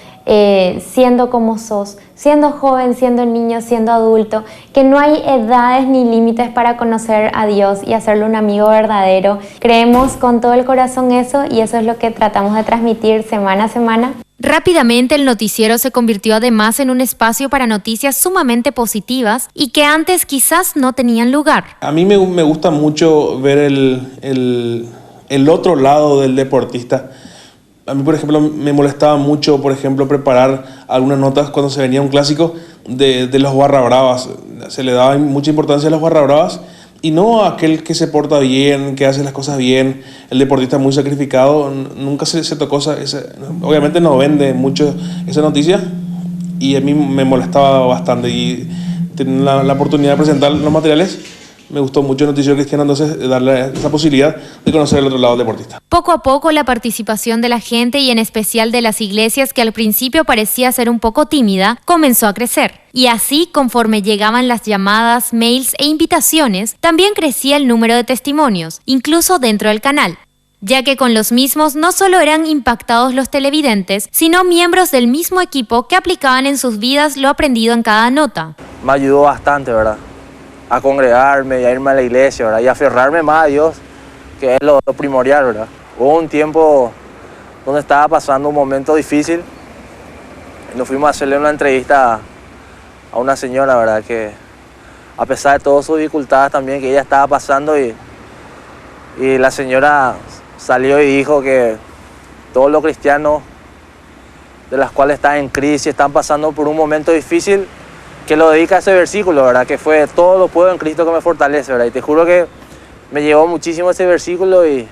S20: siendo como sos, siendo joven, siendo niño, siendo adulto, que no hay edades ni límites para conocer a Dios y hacerlo un amigo verdadero. Creemos con todo el corazón eso, y eso es lo que tratamos de transmitir semana a semana.
S13: Rápidamente el noticiero se convirtió además en un espacio para noticias sumamente positivas y que antes quizás no tenían lugar.
S7: A mí me gusta mucho ver el otro lado del deportista. A mí, por ejemplo, me molestaba mucho, por ejemplo, preparar algunas notas cuando se venía un clásico de los barra bravas. Se le daba mucha importancia a los barra bravas y no a aquel que se porta bien, que hace las cosas bien, el deportista muy sacrificado. Nunca se tocó obviamente no vende mucho esa noticia, y a mí me molestaba bastante, y tener la oportunidad de presentar los materiales. Me gustó mucho el Noticiero Cristiano, entonces darle esa posibilidad de conocer el otro lado del deportista.
S13: Poco a poco la participación de la gente, y en especial de las iglesias, que al principio parecía ser un poco tímida, comenzó a crecer. Y así, conforme llegaban las llamadas, mails e invitaciones, también crecía el número de testimonios, incluso dentro del canal, ya que con los mismos no solo eran impactados los televidentes, sino miembros del mismo equipo que aplicaban en sus vidas lo aprendido en cada nota.
S21: Me ayudó bastante, ¿verdad?, a congregarme y a irme a la iglesia, ¿verdad?, y a aferrarme más a Dios, que es lo primordial, ¿verdad? Hubo un tiempo donde estaba pasando un momento difícil y nos fuimos a hacerle una entrevista a una señora, ¿verdad?, que a pesar de todas sus dificultades también que ella estaba pasando, y la señora salió y dijo que todos los cristianos de los cuales están en crisis, están pasando por un momento difícil, que lo dedica a ese versículo, ¿verdad?, que fue: todo lo puedo en Cristo que me fortalece, ¿verdad? Y te juro que me llevó muchísimo ese versículo y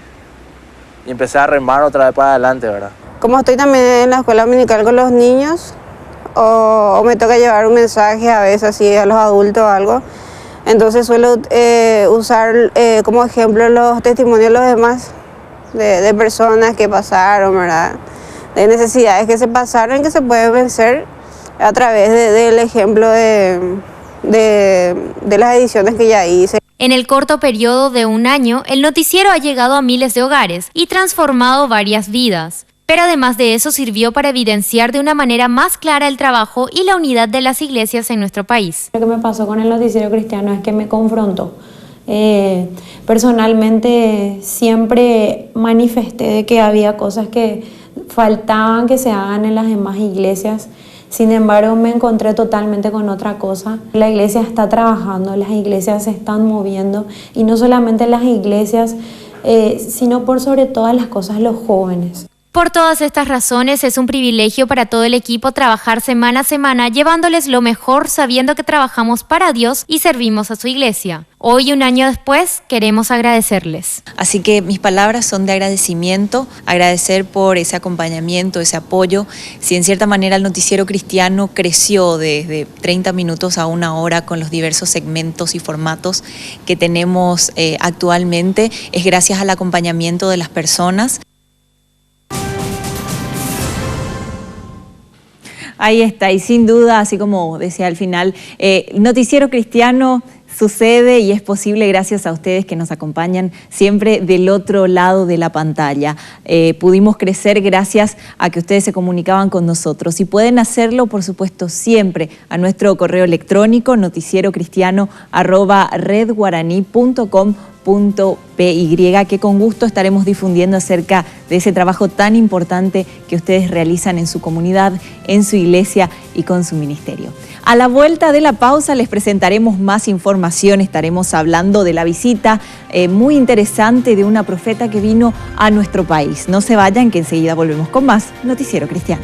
S21: empecé a remar otra vez para adelante, ¿verdad?
S22: Como estoy también en la escuela dominical con los niños, o me toca llevar un mensaje a veces así a los adultos o algo, entonces suelo usar como ejemplo los testimonios de los demás, de personas que pasaron, ¿verdad?, de necesidades que se pasaron y que se pueden vencer a través del ejemplo de las ediciones que ya hice.
S13: En el corto periodo de un año, el noticiero ha llegado a miles de hogares y transformado varias vidas. Pero además de eso sirvió para evidenciar de una manera más clara el trabajo y la unidad de las iglesias en nuestro país.
S3: Lo que me pasó con el noticiero cristiano es que me confrontó. Personalmente siempre manifesté de que había cosas que faltaban que se hagan en las demás iglesias. Sin embargo, me encontré totalmente con otra cosa. La iglesia está trabajando, las iglesias se están moviendo, y no solamente las iglesias, sino por sobre todas las cosas los jóvenes.
S13: Por todas estas razones, es un privilegio para todo el equipo trabajar semana a semana, llevándoles lo mejor, sabiendo que trabajamos para Dios y servimos a su iglesia. Hoy, un año después, queremos agradecerles.
S19: Así que mis palabras son de agradecimiento, agradecer por ese acompañamiento, ese apoyo. Si en cierta manera el noticiero cristiano creció desde 30 minutos a 1 hora con los diversos segmentos y formatos que tenemos actualmente, es gracias al acompañamiento de las personas.
S1: Ahí está, y sin duda, así como decía al final, Noticiero Cristiano sucede y es posible gracias a ustedes que nos acompañan siempre del otro lado de la pantalla. Pudimos crecer gracias a que ustedes se comunicaban con nosotros y pueden hacerlo, por supuesto, siempre a nuestro correo electrónico noticierocristiano@redguaraní.com.py, que con gusto estaremos difundiendo acerca de ese trabajo tan importante que ustedes realizan en su comunidad, en su iglesia y con su ministerio. A la vuelta de la pausa les presentaremos más información, estaremos hablando de la visita muy interesante de una profeta que vino a nuestro país. No se vayan, que enseguida volvemos con más Noticiero Cristiano.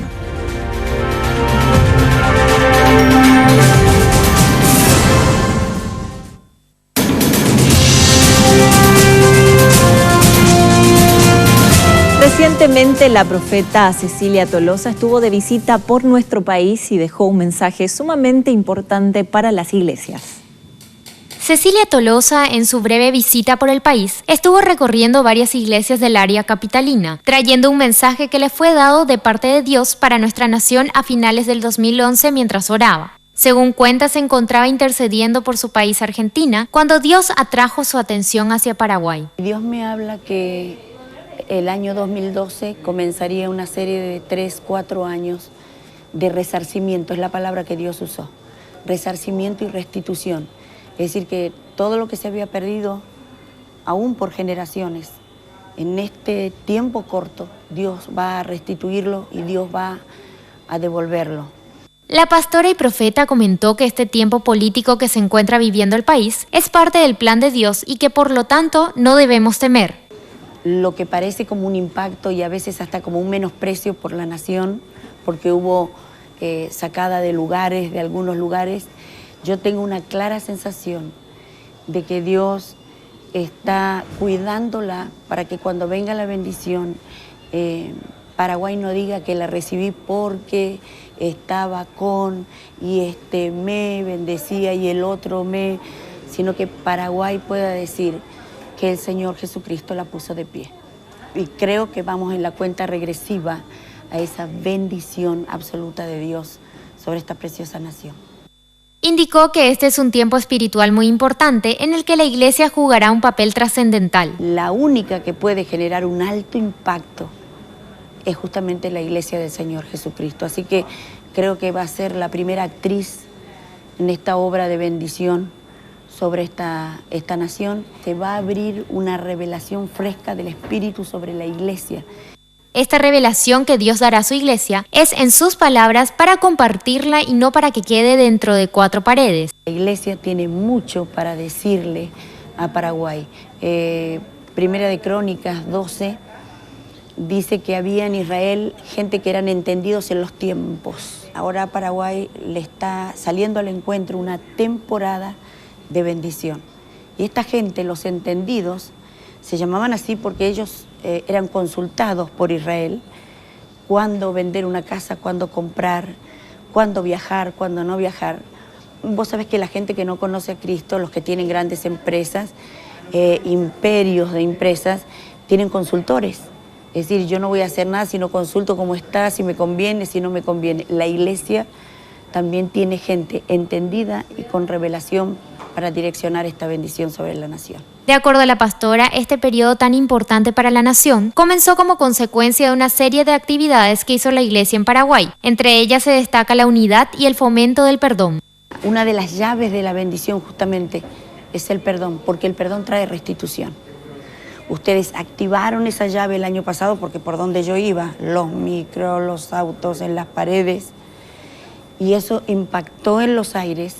S1: Recientemente la profeta Cecilia Tolosa estuvo de visita por nuestro país y dejó un mensaje sumamente importante para las iglesias.
S13: Cecilia Tolosa, en su breve visita por el país, estuvo recorriendo varias iglesias del área capitalina, trayendo un mensaje que le fue dado de parte de Dios para nuestra nación a finales del 2011 mientras oraba. Según cuenta, se encontraba intercediendo por su país, Argentina, cuando Dios atrajo su atención hacia Paraguay.
S5: Dios me habla que el año 2012 comenzaría una serie de 3-4 años de resarcimiento, es la palabra que Dios usó, resarcimiento y restitución. Es decir, que todo lo que se había perdido, aún por generaciones, en este tiempo corto, Dios va a restituirlo y Dios va a devolverlo.
S13: La pastora y profeta comentó que este tiempo político que se encuentra viviendo el país es parte del plan de Dios y que por lo tanto no debemos temer.
S5: Lo que parece como un impacto y a veces hasta como un menosprecio por la nación, porque hubo sacada de lugares, de algunos lugares, yo tengo una clara sensación de que Dios está cuidándola para que cuando venga la bendición, Paraguay no diga que la recibí porque estaba con y me bendecía y el otro sino que Paraguay pueda decir que el Señor Jesucristo la puso de pie. Y creo que vamos en la cuenta regresiva a esa bendición absoluta de Dios sobre esta preciosa nación.
S13: Indicó que este es un tiempo espiritual muy importante en el que la iglesia jugará un papel trascendental.
S5: La única que puede generar un alto impacto es justamente la iglesia del Señor Jesucristo. Así que creo que va a ser la primera actriz en esta obra de bendición sobre esta nación. Se va a abrir una revelación fresca del Espíritu sobre la iglesia.
S13: Esta revelación que Dios dará a su iglesia es en sus palabras para compartirla y no para que quede dentro de 4 paredes.
S5: La iglesia tiene mucho para decirle a Paraguay. Primera de Crónicas 12 dice que había en Israel gente que eran entendidos en los tiempos. Ahora a Paraguay le está saliendo al encuentro una temporada de bendición. Y esta gente, los entendidos, se llamaban así porque ellos eran consultados por Israel cuándo vender una casa, cuándo comprar, cuándo viajar, cuándo no viajar. Vos sabés que la gente que no conoce a Cristo, los que tienen grandes empresas, imperios de empresas, tienen consultores. Es decir, yo no voy a hacer nada si no consulto cómo está, si me conviene, si no me conviene. La iglesia también tiene gente entendida y con revelación para direccionar esta bendición sobre la nación.
S13: De acuerdo a la pastora, este periodo tan importante para la nación comenzó como consecuencia de una serie de actividades que hizo la Iglesia en Paraguay. Entre ellas se destaca la unidad y el fomento del perdón.
S5: Una de las llaves de la bendición justamente es el perdón, porque el perdón trae restitución. Ustedes activaron esa llave el año pasado porque por donde yo iba, los micros, los autos, en las paredes, y eso impactó en los aires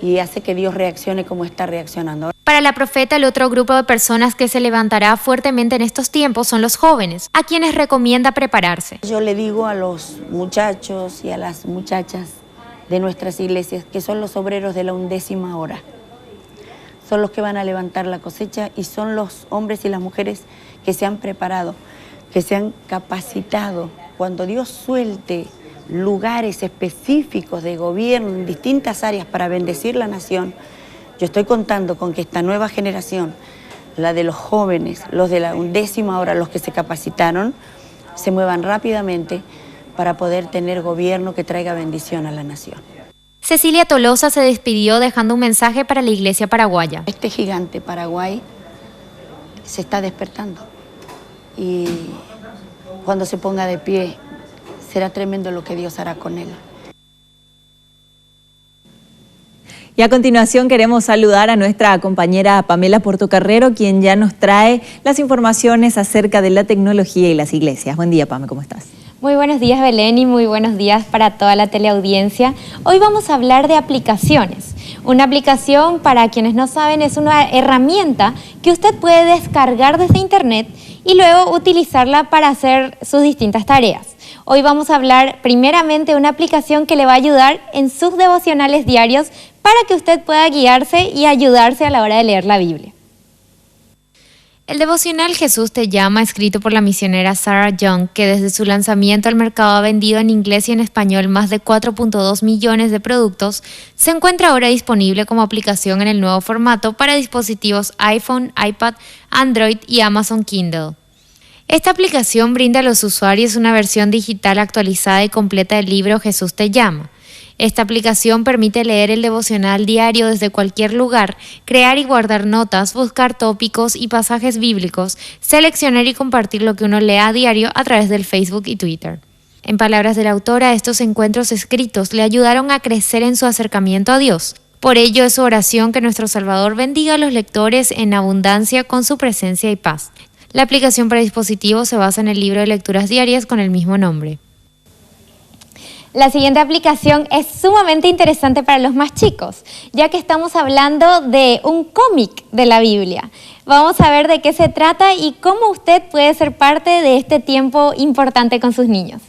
S5: y hace que Dios reaccione como está reaccionando.
S13: Para la profeta, el otro grupo de personas que se levantará fuertemente en estos tiempos son los jóvenes, a quienes recomienda prepararse.
S5: Yo le digo a los muchachos y a las muchachas de nuestras iglesias que son los obreros de la 11ª hora. Son los que van a levantar la cosecha y son los hombres y las mujeres que se han preparado, que se han capacitado. Cuando Dios suelte lugares específicos de gobierno en distintas áreas para bendecir la nación, yo estoy contando con que esta nueva generación, la de los jóvenes, los de la 11ª hora, los que se capacitaron, se muevan rápidamente para poder tener gobierno que traiga bendición a la nación.
S13: Cecilia Tolosa se despidió dejando un mensaje para la Iglesia paraguaya.
S5: Este gigante Paraguay se está despertando y cuando se ponga de pie será tremendo lo que Dios hará con él.
S1: Y a continuación queremos saludar a nuestra compañera Pamela Portocarrero, quien ya nos trae las informaciones acerca de la tecnología y las iglesias. Buen día, Pame, ¿cómo estás?
S2: Muy buenos días, Belén, y muy buenos días para toda la teleaudiencia. Hoy vamos a hablar de aplicaciones. Una aplicación, para quienes no saben, es una herramienta que usted puede descargar desde internet y luego utilizarla para hacer sus distintas tareas. Hoy vamos a hablar primeramente de una aplicación que le va a ayudar en sus devocionales diarios para que usted pueda guiarse y ayudarse a la hora de leer la Biblia.
S13: El devocional Jesús te llama, escrito por la misionera Sarah Young, que desde su lanzamiento al mercado ha vendido en inglés y en español más de 4.2 millones de productos, se encuentra ahora disponible como aplicación en el nuevo formato para dispositivos iPhone, iPad, Android y Amazon Kindle. Esta aplicación brinda a los usuarios una versión digital actualizada y completa del libro Jesús te llama. Esta aplicación permite leer el devocional diario desde cualquier lugar, crear y guardar notas, buscar tópicos y pasajes bíblicos, seleccionar y compartir lo que uno lee a diario a través del Facebook y Twitter. En palabras de la autora, estos encuentros escritos le ayudaron a crecer en su acercamiento a Dios. Por ello es su oración que nuestro Salvador bendiga a los lectores en abundancia con su presencia y paz. La aplicación para dispositivos se basa en el libro de lecturas diarias con el mismo nombre.
S2: La siguiente aplicación es sumamente interesante para los más chicos, ya que estamos hablando de un cómic de la Biblia. Vamos a ver de qué se trata y cómo usted puede ser parte de este tiempo importante con sus niños.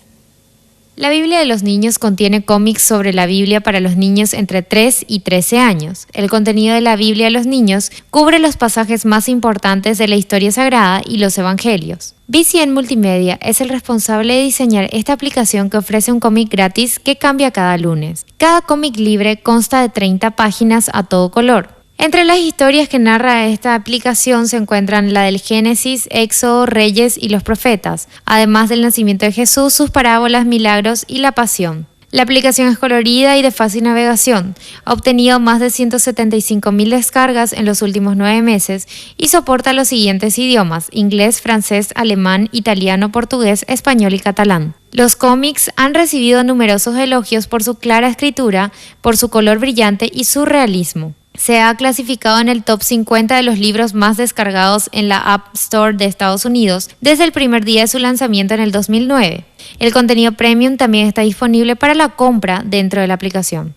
S13: La Biblia de los niños contiene cómics sobre la Biblia para los niños entre 3 y 13 años. El contenido de la Biblia de los niños cubre los pasajes más importantes de la historia sagrada y los evangelios. VCN Multimedia es el responsable de diseñar esta aplicación que ofrece un cómic gratis que cambia cada lunes. Cada cómic libre consta de 30 páginas a todo color. Entre las historias que narra esta aplicación se encuentran la del Génesis, Éxodo, Reyes y los Profetas, además del nacimiento de Jesús, sus parábolas, milagros y la pasión. La aplicación es colorida y de fácil navegación. Ha obtenido más de 175,000 descargas en los últimos 9 meses y soporta los siguientes idiomas: inglés, francés, alemán, italiano, portugués, español y catalán. Los cómics han recibido numerosos elogios por su clara escritura, por su color brillante y su realismo. Se ha clasificado en el top 50 de los libros más descargados en la App Store de Estados Unidos desde el primer día de su lanzamiento en el 2009. El contenido premium también está disponible para la compra dentro de la aplicación.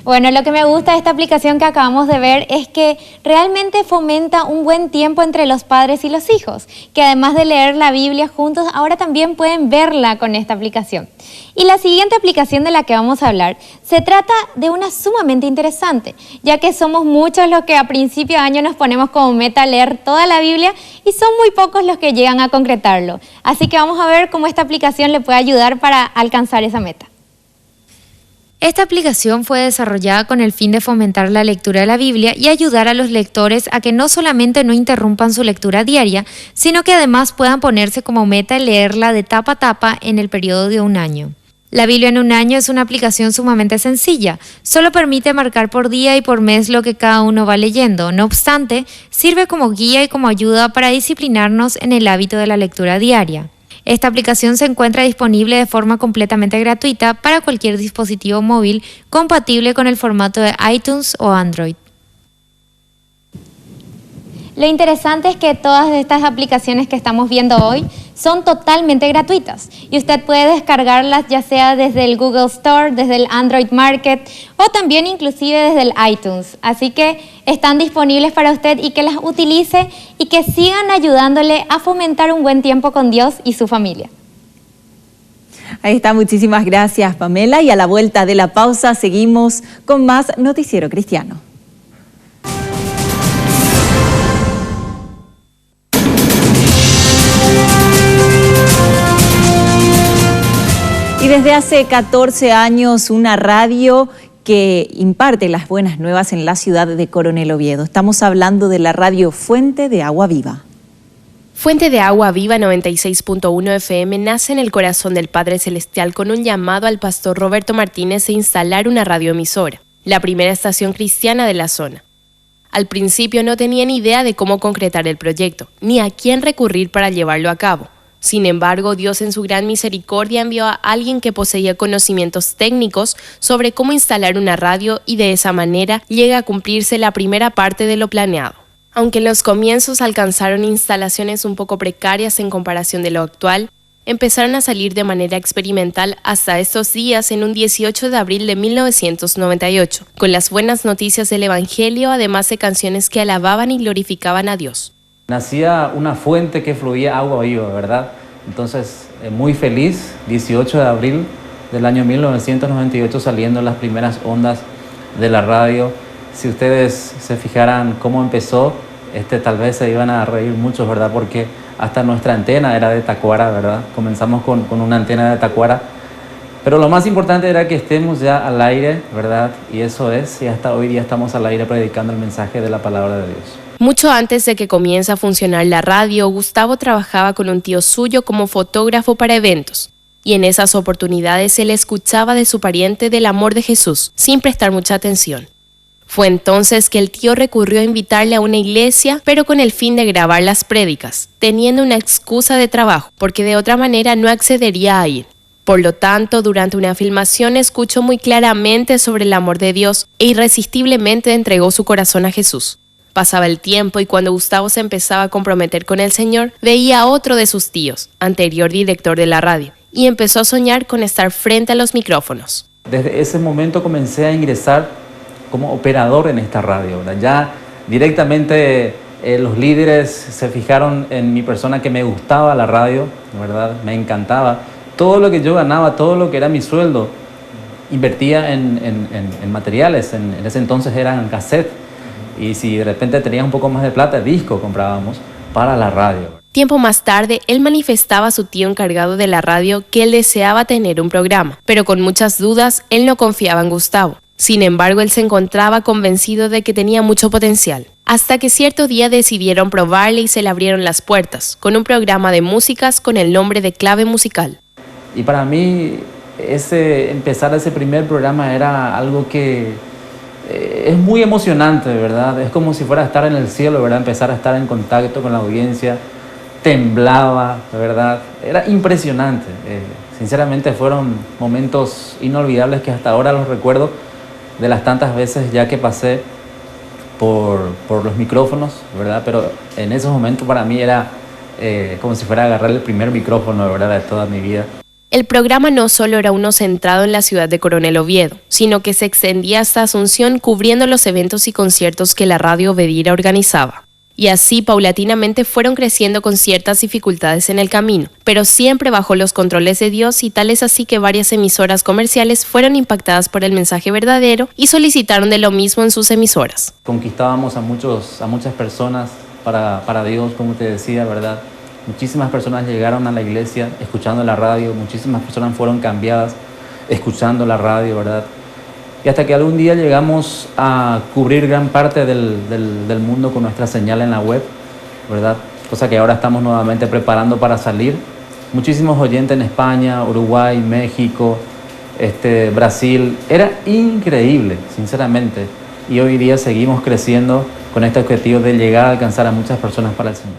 S2: Bueno, lo que me gusta de esta aplicación que acabamos de ver es que realmente fomenta un buen tiempo entre los padres y los hijos, que además de leer la Biblia juntos, ahora también pueden verla con esta aplicación. Y la siguiente aplicación de la que vamos a hablar se trata de una sumamente interesante, ya que somos muchos los que a principio de año nos ponemos como meta leer toda la Biblia y son muy pocos los que llegan a concretarlo. Así que vamos a ver cómo esta aplicación le puede ayudar para alcanzar esa meta.
S13: Esta aplicación fue desarrollada con el fin de fomentar la lectura de la Biblia y ayudar a los lectores a que no solamente no interrumpan su lectura diaria, sino que además puedan ponerse como meta leerla de tapa a tapa en el periodo de un año. La Biblia en un año es una aplicación sumamente sencilla. Solo permite marcar por día y por mes lo que cada uno va leyendo. No obstante, sirve como guía y como ayuda para disciplinarnos en el hábito de la lectura diaria. Esta aplicación se encuentra disponible de forma completamente gratuita para cualquier dispositivo móvil compatible con el formato de iTunes o Android.
S2: Lo interesante es que todas estas aplicaciones que estamos viendo hoy son totalmente gratuitas y usted puede descargarlas ya sea desde el Google Store, desde el Android Market o también inclusive desde el iTunes. Así que están disponibles para usted y que las utilice y que sigan ayudándole a fomentar un buen tiempo con Dios y su familia.
S1: Ahí está, muchísimas gracias Pamela, y a la vuelta de la pausa seguimos con más Noticiero Cristiano. Y desde hace 14 años una radio que imparte las buenas nuevas en la ciudad de Coronel Oviedo. Estamos hablando de la radio Fuente de Agua Viva.
S15: Fuente de Agua Viva 96.1 FM nace en el corazón del Padre Celestial con un llamado al pastor Roberto Martínez a instalar una radioemisora, la primera estación cristiana de la zona. Al principio no tenían idea de cómo concretar el proyecto, ni a quién recurrir para llevarlo a cabo. Sin embargo, Dios en su gran misericordia envió a alguien que poseía conocimientos técnicos sobre cómo instalar una radio y de esa manera llega a cumplirse la primera parte de lo planeado. Aunque en los comienzos alcanzaron instalaciones un poco precarias en comparación de lo actual, empezaron a salir de manera experimental hasta estos días en un 18 de abril de 1998, con las buenas noticias del Evangelio, además de canciones que alababan y glorificaban a Dios.
S4: Nacía una fuente que fluía agua viva, ¿verdad? Entonces, muy feliz, 18 de abril del año 1998 saliendo las primeras ondas de la radio. Si ustedes se fijaran cómo empezó, tal vez se iban a reír muchos, ¿verdad? Porque hasta nuestra antena era de tacuara, ¿verdad? Comenzamos con una antena de tacuara. Pero lo más importante era que estemos ya al aire, ¿verdad? Y eso es, y hasta hoy día estamos al aire predicando el mensaje de la palabra de Dios.
S15: Mucho antes de que comience a funcionar la radio, Gustavo trabajaba con un tío suyo como fotógrafo para eventos. Y en esas oportunidades él escuchaba de su pariente del amor de Jesús, sin prestar mucha atención. Fue entonces que el tío recurrió a invitarle a una iglesia, pero con el fin de grabar las prédicas, teniendo una excusa de trabajo, porque de otra manera no accedería a ir. Por lo tanto, durante una filmación escuchó muy claramente sobre el amor de Dios e irresistiblemente entregó su corazón a Jesús. Pasaba el tiempo y cuando Gustavo se empezaba a comprometer con el Señor, veía a otro de sus tíos, anterior director de la radio, y empezó a soñar con estar frente a los micrófonos.
S4: Desde ese momento comencé a ingresar como operador en esta radio, ¿verdad? Ya directamente los líderes se fijaron en mi persona, que me gustaba la radio, ¿verdad? Me encantaba. Todo lo que yo ganaba, todo lo que era mi sueldo, invertía en materiales. En ese entonces eran cassettes. Y si de repente tenías un poco más de plata, disco comprábamos para la radio.
S15: Tiempo más tarde, él manifestaba a su tío encargado de la radio que él deseaba tener un programa, pero con muchas dudas, él no confiaba en Gustavo. Sin embargo, él se encontraba convencido de que tenía mucho potencial. Hasta que cierto día decidieron probarle y se le abrieron las puertas, con un programa de músicas con el nombre de Clave Musical.
S4: Y para mí, empezar ese primer programa era algo que es muy emocionante, ¿verdad? Es como si fuera a estar en el cielo, ¿verdad? Empezar a estar en contacto con la audiencia. Temblaba, ¿verdad? Era impresionante. Sinceramente fueron momentos inolvidables que hasta ahora los recuerdo de las tantas veces ya que pasé por los micrófonos, ¿verdad? Pero en esos momentos para mí era como si fuera a agarrar el primer micrófono, ¿verdad? De toda mi vida.
S15: El programa no solo era uno centrado en la ciudad de Coronel Oviedo, sino que se extendía hasta Asunción cubriendo los eventos y conciertos que la radio Bedira organizaba. Y así paulatinamente fueron creciendo con ciertas dificultades en el camino, pero siempre bajo los controles de Dios, y tal es así que varias emisoras comerciales fueron impactadas por el mensaje verdadero y solicitaron de lo mismo en sus emisoras.
S4: Conquistábamos a muchas personas para Dios, como te decía, ¿verdad? Muchísimas personas llegaron a la iglesia escuchando la radio, muchísimas personas fueron cambiadas escuchando la radio, ¿verdad? Y hasta que algún día llegamos a cubrir gran parte del mundo con nuestra señal en la web, ¿verdad? Cosa que ahora estamos nuevamente preparando para salir. Muchísimos oyentes en España, Uruguay, México, Brasil. Era increíble, sinceramente. Y hoy día seguimos creciendo con este objetivo de llegar a alcanzar a muchas personas para el Señor.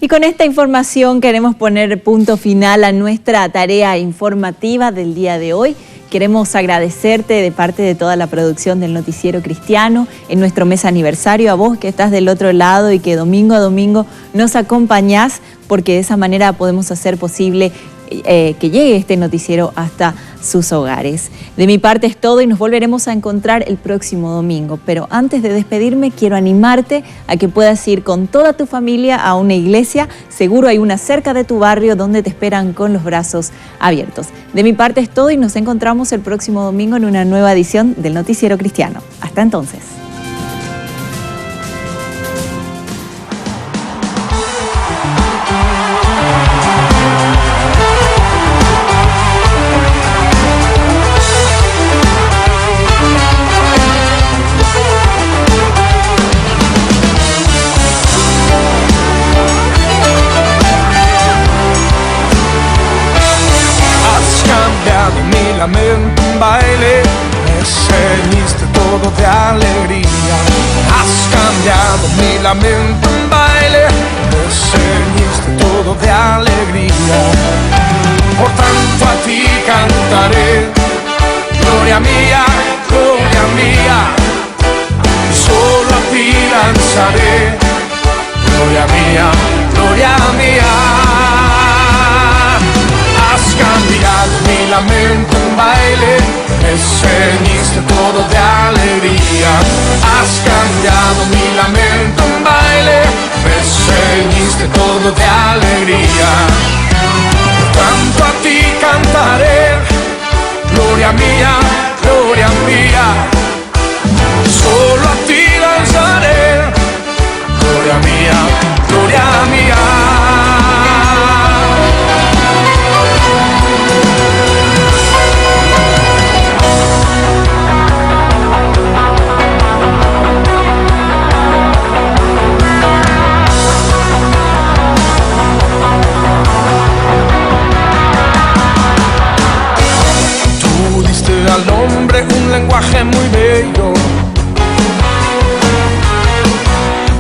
S1: Y con esta información queremos poner punto final a nuestra tarea informativa del día de hoy. Queremos agradecerte de parte de toda la producción del Noticiero Cristiano en nuestro mes aniversario, a vos que estás del otro lado y que domingo a domingo nos acompañás, porque de esa manera podemos hacer posible que llegue este noticiero hasta sus hogares. De mi parte es todo y nos volveremos a encontrar el próximo domingo. Pero antes de despedirme, quiero animarte a que puedas ir con toda tu familia a una iglesia. Seguro hay una cerca de tu barrio donde te esperan con los brazos abiertos. De mi parte es todo y nos encontramos el próximo domingo en una nueva edición del Noticiero Cristiano. Hasta entonces.
S11: Un baile, me ceñiste todo de alegría. Has cambiado mi lamento en baile, me ceñiste todo de alegría. Por tanto a ti cantaré, gloria mía, solo a ti lanzaré, gloria mía, gloria mía. Has cambiado mi lamento en baile, me ceñiste todo de alegría. Has cambiado mi lamento en baile, me ceñiste todo de alegría. Por tanto a ti cantaré, gloria mía, solo a ti lanzaré, gloria mía, gloria mía. Al hombre un lenguaje muy bello,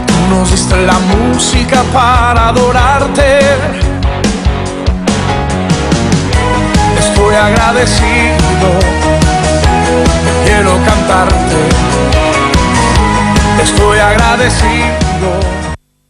S11: tú nos diste la música para adorarte. Estoy agradecido, quiero cantarte. Estoy agradecido.